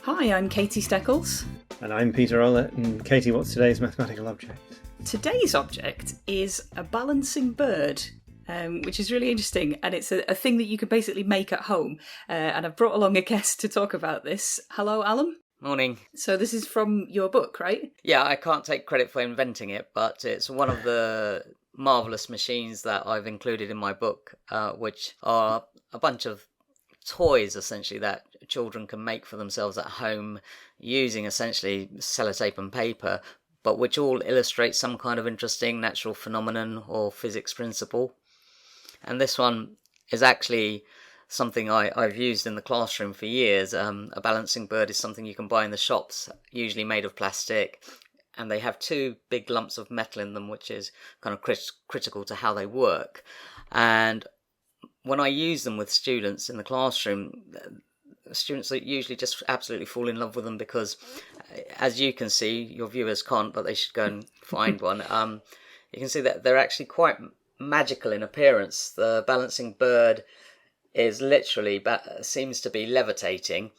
Hi, I'm Katie Steckles. And I'm Peter Rowlett. And Katie, what's today's mathematical object? Today's object is a balancing bird, which is really interesting. And it's a thing that you can basically make at home. And I've brought along a guest to talk about this. Hello, Alom. Morning. So this is from your book, right? Yeah, I can't take credit for inventing it, but it's one of the marvellous machines that I've included in my book, which are a bunch of toys, essentially, that children can make for themselves at home using, essentially, sellotape and paper, but which all illustrate some kind of interesting natural phenomenon or physics principle. And this one is actually something I've used in the classroom for years. A balancing bird is something you can buy in the shops, usually made of plastic, and they have two big lumps of metal in them, which is kind of critical to how they work. And when I use them with students in the classroom, students usually just absolutely fall in love with them because, as you can see, your viewers can't, but they should go and find one. You can see that they're actually quite magical in appearance. The balancing bird is literally seems to be levitating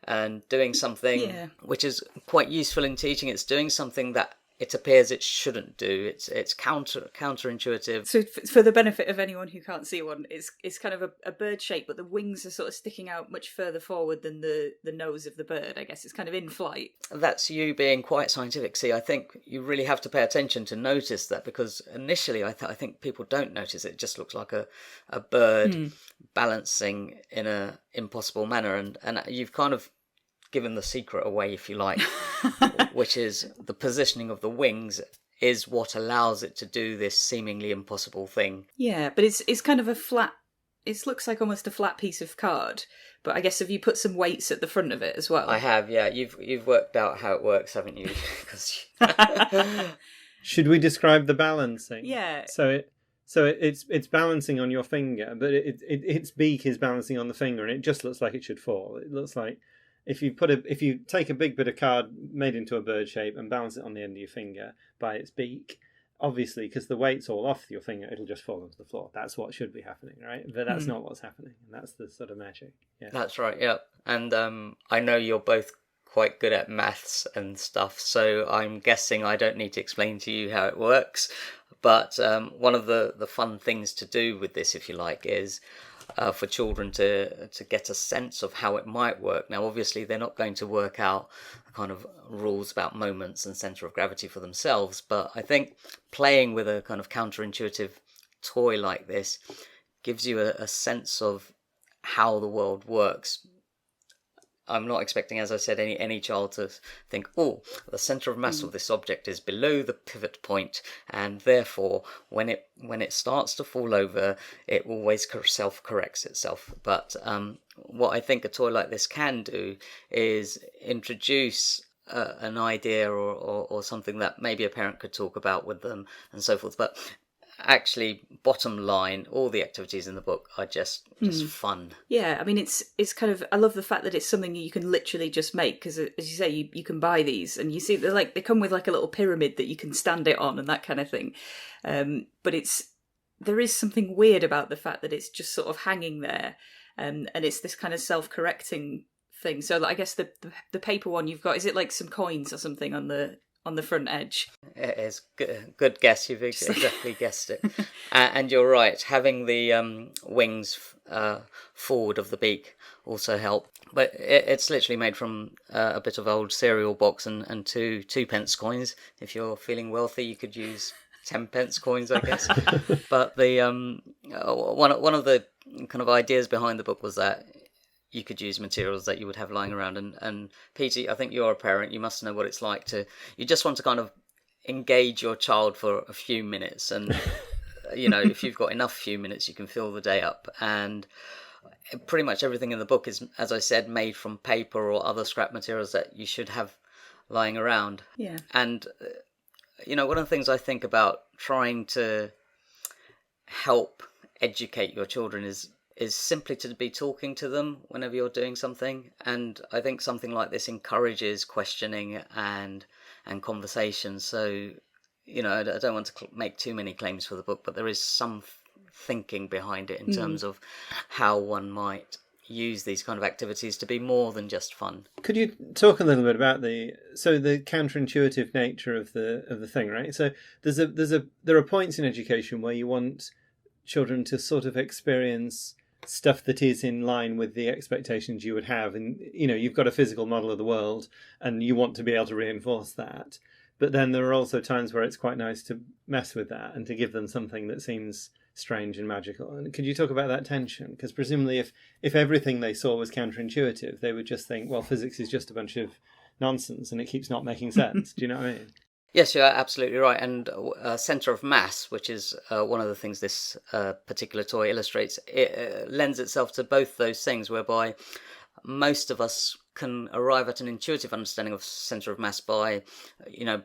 and doing something which is quite useful in teaching. It's doing something that it appears it shouldn't do. It's counterintuitive. So for the benefit of anyone who can't see one, it's kind of a bird shape, but the wings are sort of sticking out much further forward than the nose of the bird. I guess it's kind of in flight. That's you being quite scientific. See, I think you really have to pay attention to notice that, because initially I think people don't notice it. It just looks like a bird balancing in a impossible manner, and you've kind of given the secret away, if you like, which is the positioning of the wings is what allows it to do this seemingly impossible thing. Yeah, but it's kind of a flat. It looks like almost a flat piece of card. But I guess have you put some weights at the front of it as well? I have, yeah. You've worked out how it works, haven't you? Should we describe the balancing? Yeah. So it's balancing on your finger, but its beak is balancing on the finger, and it just looks like it should fall. It looks like if you take a big bit of card made into a bird shape and balance it on the end of your finger by its beak, obviously, because the weight's all off your finger, it'll just fall onto the floor. That's what should be happening, right? But that's not what's happening, and that's the sort of magic. Yeah. That's right, yeah. And I know you're both quite good at maths and stuff, so I'm guessing I don't need to explain to you how it works. But one of the fun things to do with this, if you like, is for children to get a sense of how it might work. Now, obviously, they're not going to work out kind of rules about moments and centre of gravity for themselves, but I think playing with a kind of counterintuitive toy like this gives you a sense of how the world works. I'm not expecting, as I said, any child to think, oh, the centre of mass of this object is below the pivot point, and therefore, when it starts to fall over, it always self-corrects itself. But what I think a toy like this can do is introduce an idea or something that maybe a parent could talk about with them and so forth. But actually, bottom line, all the activities in the book are just fun. Yeah, I mean, it's kind of, I love the fact that it's something you can literally just make, because as you say, you can buy these, and you see they come with like a little pyramid that you can stand it on and that kind of thing. But there is something weird about the fact that it's just sort of hanging there, and it's this kind of self-correcting thing. So I guess the paper one you've got, is it like some coins or something on the front edge? It is good guess. You've exactly guessed it, and you're right. Having the wings forward of the beak also help. But it's literally made from a bit of old cereal box and two pence coins. If you're feeling wealthy, you could use 10 pence coins, I guess. But the one of the kind of ideas behind the book was that you could use materials that you would have lying around. And Peter, I think you're a parent, you must know what it's like you just want to kind of engage your child for a few minutes. And, if you've got enough few minutes, you can fill the day up. And pretty much everything in the book is, as I said, made from paper or other scrap materials that you should have lying around. Yeah. And, one of the things I think about trying to help educate your children is simply to be talking to them whenever you're doing something. And I think something like this encourages questioning and conversation. So, I don't want to make too many claims for the book, but there is some thinking behind it in terms of how one might use these kind of activities to be more than just fun. Could you talk a little bit about the counterintuitive nature of the thing, right? So there are points in education where you want children to sort of experience stuff that is in line with the expectations you would have, and you've got a physical model of the world and you want to be able to reinforce that. But then there are also times where it's quite nice to mess with that and to give them something that seems strange and magical. And could you talk about that tension? Because presumably if everything they saw was counterintuitive, they would just think, well, physics is just a bunch of nonsense and it keeps not making sense. Do you know what I mean? Yes, you're absolutely right. And centre of mass, which is one of the things this particular toy illustrates, it lends itself to both those things, whereby most of us can arrive at an intuitive understanding of centre of mass by,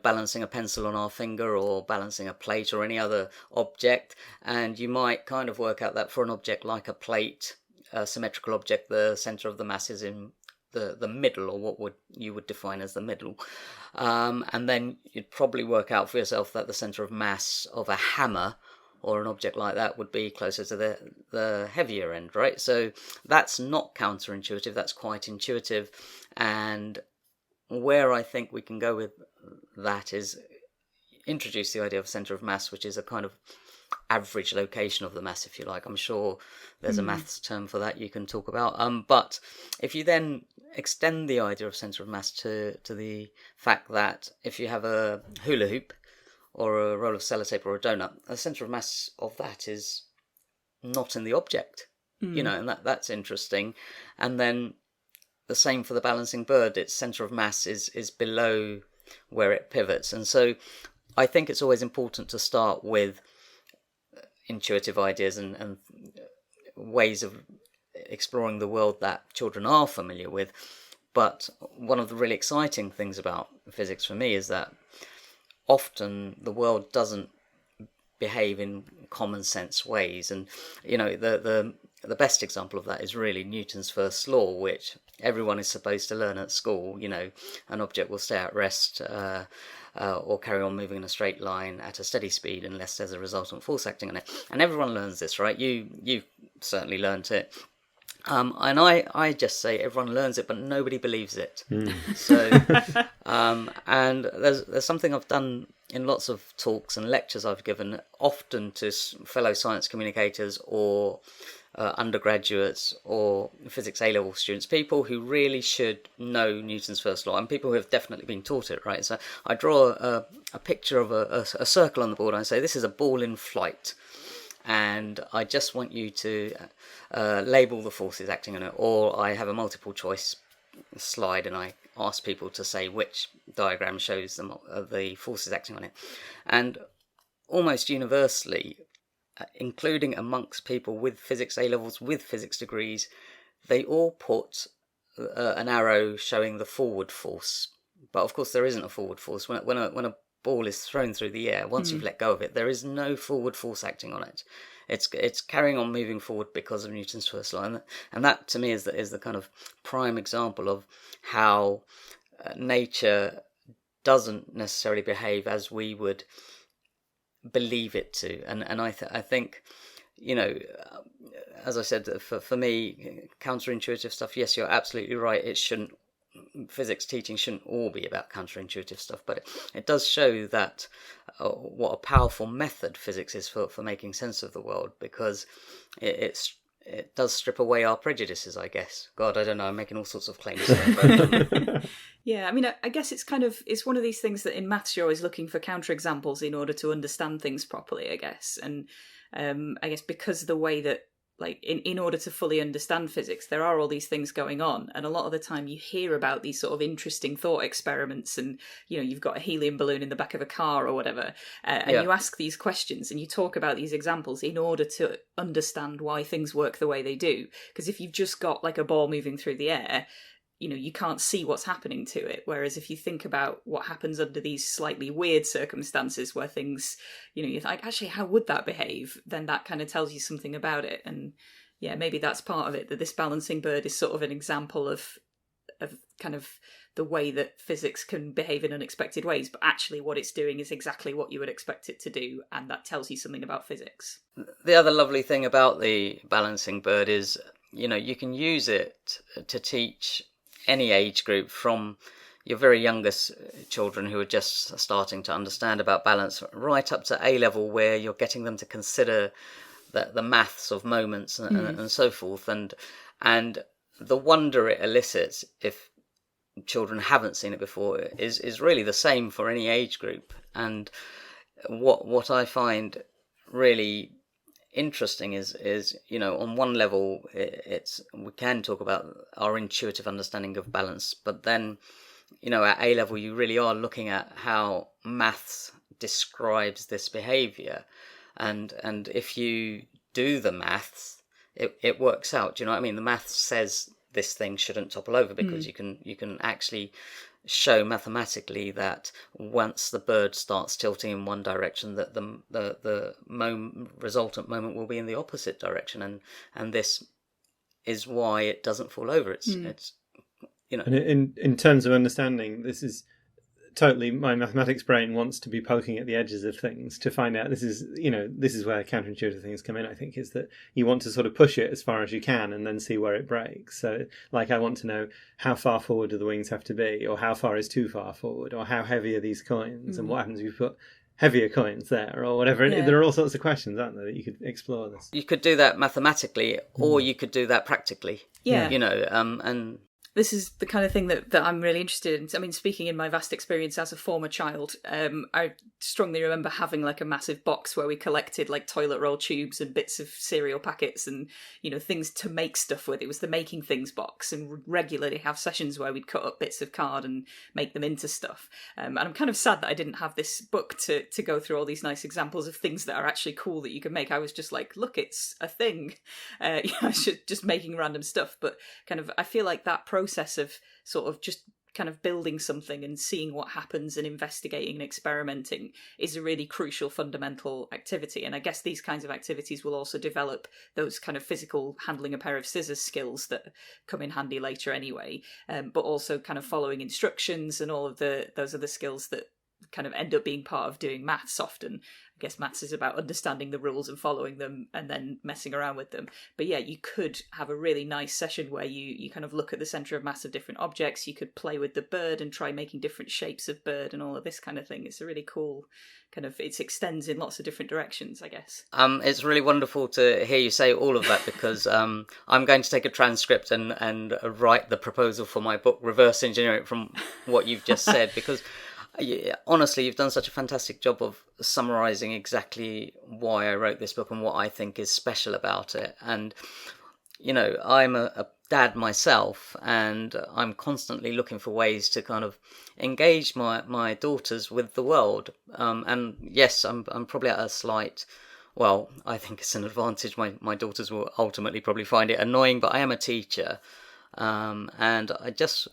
balancing a pencil on our finger or balancing a plate or any other object. And you might kind of work out that for an object like a plate, a symmetrical object, the centre of the mass is in the middle, or what you would define as the middle. And then you'd probably work out for yourself that the centre of mass of a hammer or an object like that would be closer to the heavier end, right? So that's not counterintuitive, that's quite intuitive. And where I think we can go with that is introduce the idea of centre of mass, which is a kind of average location of the mass, if you like. I'm sure there's a maths term for that you can talk about. But if you then extend the idea of centre of mass to the fact that if you have a hula hoop, or a roll of sellotape or a donut, the centre of mass of that is not in the object, and that's interesting. And then the same for the balancing bird, its centre of mass is below where it pivots. And so I think it's always important to start with intuitive ideas and ways of exploring the world that children are familiar with. But one of the really exciting things about physics for me is that often the world doesn't behave in common sense ways, and the best example of that is really Newton's first law, which everyone is supposed to learn at school. An object will stay at rest or carry on moving in a straight line at a steady speed unless there's a resultant force acting on it, and everyone learns this, right? You've certainly learnt it. And I just say everyone learns it, but nobody believes it. So, and there's something I've done in lots of talks and lectures I've given, often to fellow science communicators or undergraduates or physics A-level students, people who really should know Newton's first law and people who have definitely been taught it, right? So I draw a picture of a circle on the board and I say, this is a ball in flight. And I just want you to label the forces acting on it. Or I have a multiple choice slide and I ask people to say which diagram shows them the forces acting on it. And almost universally, including amongst people with physics A-levels, with physics degrees, they all put an arrow showing the forward force. But of course there isn't a forward force. When a ball is thrown through the air, once you've let go of it, there is no forward force acting on it. It's carrying on moving forward because of Newton's first law, and that to me is the kind of prime example of how nature doesn't necessarily behave as we would believe it to. And I think as I said, for me, counterintuitive stuff, yes, you're absolutely right, physics teaching shouldn't all be about counterintuitive stuff, but it does show that what a powerful method physics is for making sense of the world, because it does strip away our prejudices, I guess. God, I don't know, I'm making all sorts of claims there, but, Yeah, I mean, I guess it's one of these things that in maths you're always looking for counterexamples in order to understand things properly, I guess. And I guess because of the way that, like, in order to fully understand physics, there are all these things going on, and a lot of the time you hear about these sort of interesting thought experiments, and you've got a helium balloon in the back of a car or whatever, and you ask these questions and you talk about these examples in order to understand why things work the way they do. Because if you've just got like a ball moving through the air, you can't see what's happening to it. Whereas if you think about what happens under these slightly weird circumstances where things, you're like, actually, how would that behave? Then that kind of tells you something about it. And yeah, maybe that's part of it, that this balancing bird is sort of an example of kind of the way that physics can behave in unexpected ways, but actually what it's doing is exactly what you would expect it to do, and that tells you something about physics. The other lovely thing about the balancing bird is you can use it to teach any age group, from your very youngest children who are just starting to understand about balance, right up to A level, where you're getting them to consider the maths of moments and so forth, and the wonder it elicits if children haven't seen it before is really the same for any age group. And what I find really interesting is on one level, we can talk about our intuitive understanding of balance, but then at A level you really are looking at how maths describes this behavior, and if you do the maths, it works out. Do you know what I mean? The maths says this thing shouldn't topple over, because you can actually show mathematically that once the bird starts tilting in one direction, that the resultant moment will be in the opposite direction, and this is why it doesn't fall over. It's And in terms of understanding, this is totally, my mathematics brain wants to be poking at the edges of things to find out. This is where counterintuitive things come in, I think, is that you want to sort of push it as far as you can and then see where it breaks. So like, I want to know how far forward do the wings have to be, or how far is too far forward, or how heavy are these coins, and what happens if you put heavier coins there, or whatever. Yeah. There are all sorts of questions, aren't there, that you could explore this. You could do that mathematically, or you could do that practically. Yeah. And this is the kind of thing that I'm really interested in. I mean, speaking in my vast experience as a former child, I strongly remember having like a massive box where we collected like toilet roll tubes and bits of cereal packets and, things to make stuff with. It was the making things box, and would regularly have sessions where we'd cut up bits of card and make them into stuff. And I'm kind of sad that I didn't have this book to go through all these nice examples of things that are actually cool that you can make. I was just like, look, it's a thing. Just making random stuff. But kind of, I feel like that process of sort of just kind of building something and seeing what happens and investigating and experimenting is a really crucial fundamental activity. And I guess these kinds of activities will also develop those kind of physical handling a pair of scissors skills that come in handy later anyway, but also kind of following instructions and all of those are the skills that kind of end up being part of doing maths often. I guess maths is about understanding the rules and following them and then messing around with them. But yeah, you could have a really nice session where you kind of look at the centre of mass of different objects. You could play with the bird and try making different shapes of bird and all of this kind of thing. It's a really cool kind of, it extends in lots of different directions, I guess. It's really wonderful to hear you say all of that, because I'm going to take a transcript and write the proposal for my book, reverse engineer it from what you've just said, because honestly, you've done such a fantastic job of summarising exactly why I wrote this book and what I think is special about it. And, I'm a dad myself, and I'm constantly looking for ways to kind of engage my daughters with the world. And yes, I'm probably at a slight... Well, I think it's an advantage. My daughters will ultimately probably find it annoying, but I am a teacher. And I just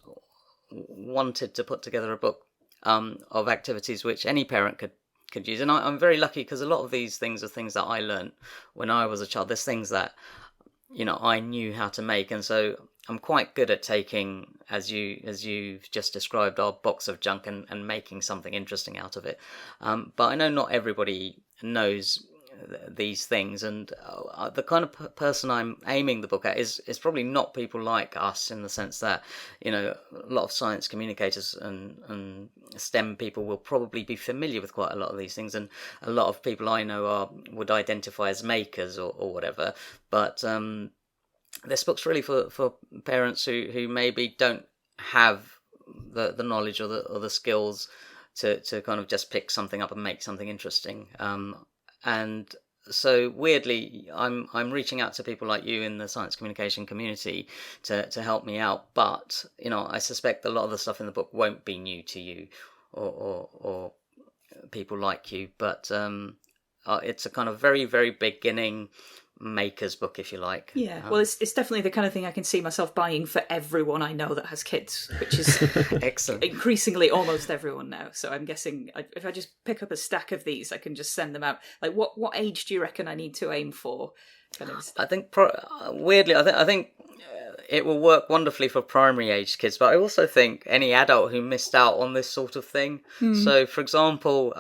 wanted to put together a book of activities which any parent could use. And I'm very lucky, because a lot of these things are things that I learned when I was a child. There's things that I knew how to make, and so I'm quite good at taking, as you've just described, our box of junk and making something interesting out of it. But I know not everybody knows these things, and the kind of person I'm aiming the book at is probably not people like us, in the sense that a lot of science communicators and STEM people will probably be familiar with quite a lot of these things, and a lot of people I know would identify as makers or whatever. But this book's really for parents who maybe don't have the knowledge or the skills to kind of just pick something up and make something interesting. And so weirdly, I'm reaching out to people like you in the science communication community to help me out. But I suspect a lot of the stuff in the book won't be new to you or people like you. But it's a kind of very, very beginning maker's book, if you like. Yeah, well, it's definitely the kind of thing I can see myself buying for everyone I know that has kids, which is excellent. Increasingly almost everyone now. So I'm guessing if I just pick up a stack of these, I can just send them out. Like, what age do you reckon I need to aim for? Kind of. I think weirdly, I think it will work wonderfully for primary age kids, but I also think any adult who missed out on this sort of thing. So, for example,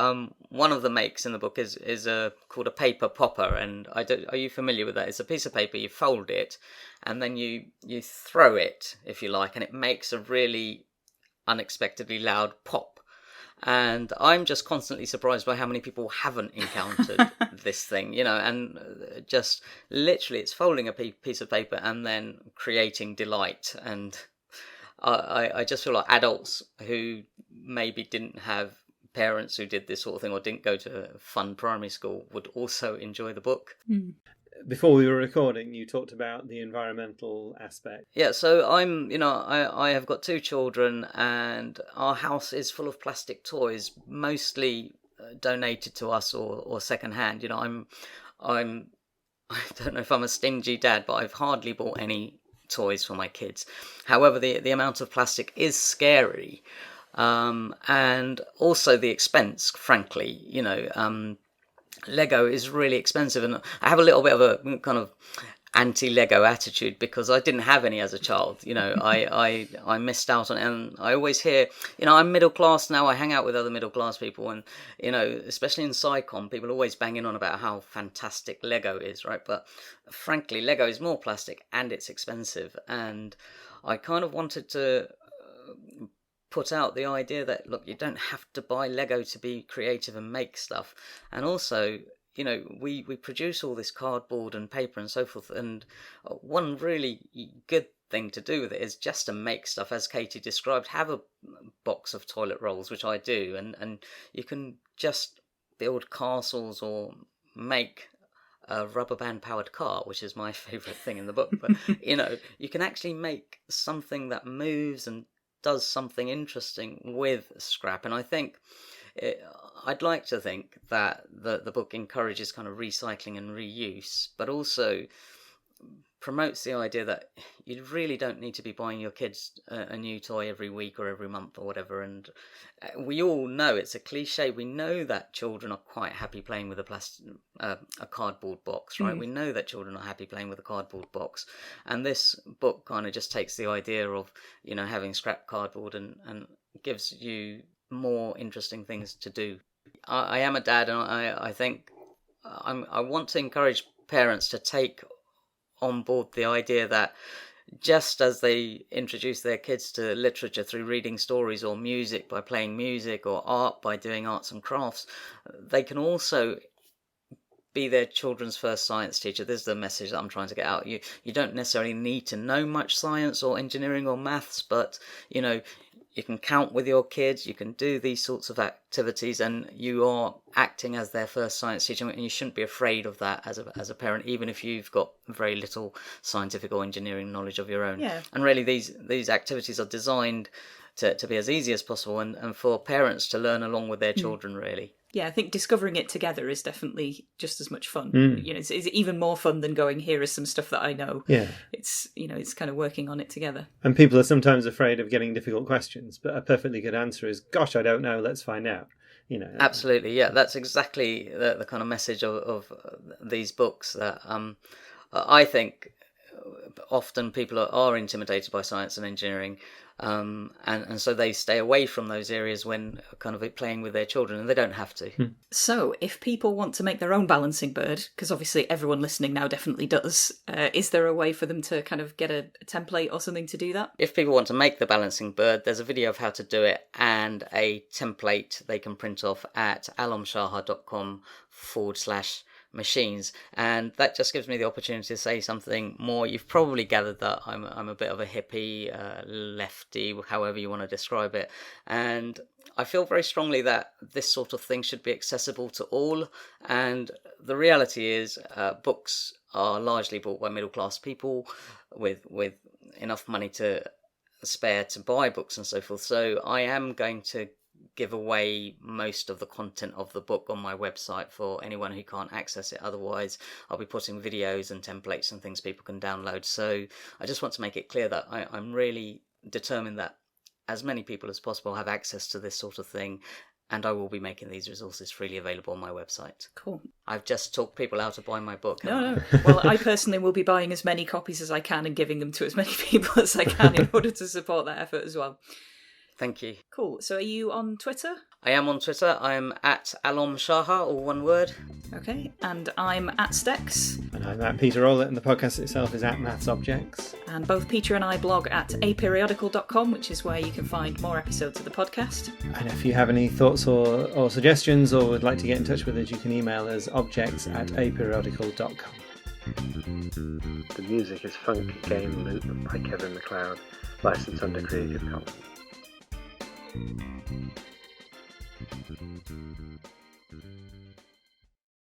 one of the makes in the book is called a paper popper, and are you familiar with that? It's a piece of paper, you fold it, and then you throw it, if you like, and it makes a really unexpectedly loud pop. And I'm just constantly surprised by how many people haven't encountered this thing, and just literally it's folding a piece of paper and then creating delight. And I just feel like adults who maybe didn't have parents who did this sort of thing or didn't go to fun primary school would also enjoy the book. Mm. Before we were recording, you talked about the environmental aspect. Yeah, so I have got 2 children, and our house is full of plastic toys, mostly donated to us or secondhand. I'm I don't know if I'm a stingy dad, but I've hardly bought any toys for my kids. However, the amount of plastic is scary, and also the expense. Frankly, Lego is really expensive, and I have a little bit of a kind of anti-Lego attitude because I didn't have any as a child. I missed out on it, and I always hear, I'm middle class now. I hang out with other middle class people, and especially in SciComm, people are always banging on about how fantastic Lego is, right? But frankly, Lego is more plastic and it's expensive, and I kind of wanted to put out the idea that, look, you don't have to buy Lego to be creative and make stuff. And also, we produce all this cardboard and paper and so forth, and one really good thing to do with it is just to make stuff, as Katie described. Have a box of toilet rolls, which I do, and you can just build castles or make a rubber band powered car, which is my favourite thing in the book. But you can actually make something that moves and does something interesting with scrap. And I think I'd like to think that the book encourages kind of recycling and reuse, but also promotes the idea that you really don't need to be buying your kids a new toy every week or every month or whatever. And we all know, it's a cliche, we know that children are quite happy playing with a cardboard box, right? We know that children are happy playing with a cardboard box, and this book kind of just takes the idea of having scrap cardboard and gives you more interesting things to do. I am a dad, and I think I want to encourage parents to take on board the idea that just as they introduce their kids to literature through reading stories, or music by playing music, or art by doing arts and crafts, they can also be their children's first science teacher. This is the message that I'm trying to get out. You don't necessarily need to know much science or engineering or maths, but you can count with your kids, you can do these sorts of activities, and you are acting as their first science teacher, and you shouldn't be afraid of that as a parent, even if you've got very little scientific or engineering knowledge of your own. Yeah. And really these activities are designed to be as easy as possible, and for parents to learn along with their children, really. Yeah, I think discovering it together is definitely just as much fun. It's even more fun than going, here is some stuff that I know. Yeah. It's kind of working on it together. And people are sometimes afraid of getting difficult questions, but a perfectly good answer is, gosh, I don't know, let's find out. Absolutely, yeah. That's exactly the kind of message of these books, that I think often people are intimidated by science and engineering, and so they stay away from those areas when kind of playing with their children, and they don't have to. So if people want to make their own balancing bird, because obviously everyone listening now definitely does, is there a way for them to kind of get a template or something to do that? If people want to make the balancing bird, there's a video of how to do it and a template they can print off at alomshaha.com/machines, and that just gives me the opportunity to say something more. You've probably gathered that I'm a bit of a hippie, lefty, however you want to describe it, and I feel very strongly that this sort of thing should be accessible to all. And the reality is, books are largely bought by middle class people with enough money to spare to buy books and so forth. So I am going to give away most of the content of the book on my website for anyone who can't access it. Otherwise, I'll be putting videos and templates and things people can download. So I just want to make it clear that I'm really determined that as many people as possible have access to this sort of thing, and I will be making these resources freely available on my website. Cool. I've just talked people out of buying my book. No. Well, I personally will be buying as many copies as I can and giving them to as many people as I can in order to support that effort as well. Thank you. Cool. So are you on Twitter? I am on Twitter. I'm at Alom Shaha, all one word. Okay. And I'm at Steckles. And I'm at Peter Rowlett, and the podcast itself is at Maths Objects. And both Peter and I blog at aperiodical.com, which is where you can find more episodes of the podcast. And if you have any thoughts or suggestions or would like to get in touch with us, you can email us objects@aperiodical.com. The music is Funk Game Loop by Kevin MacLeod, licensed under Creative Commons.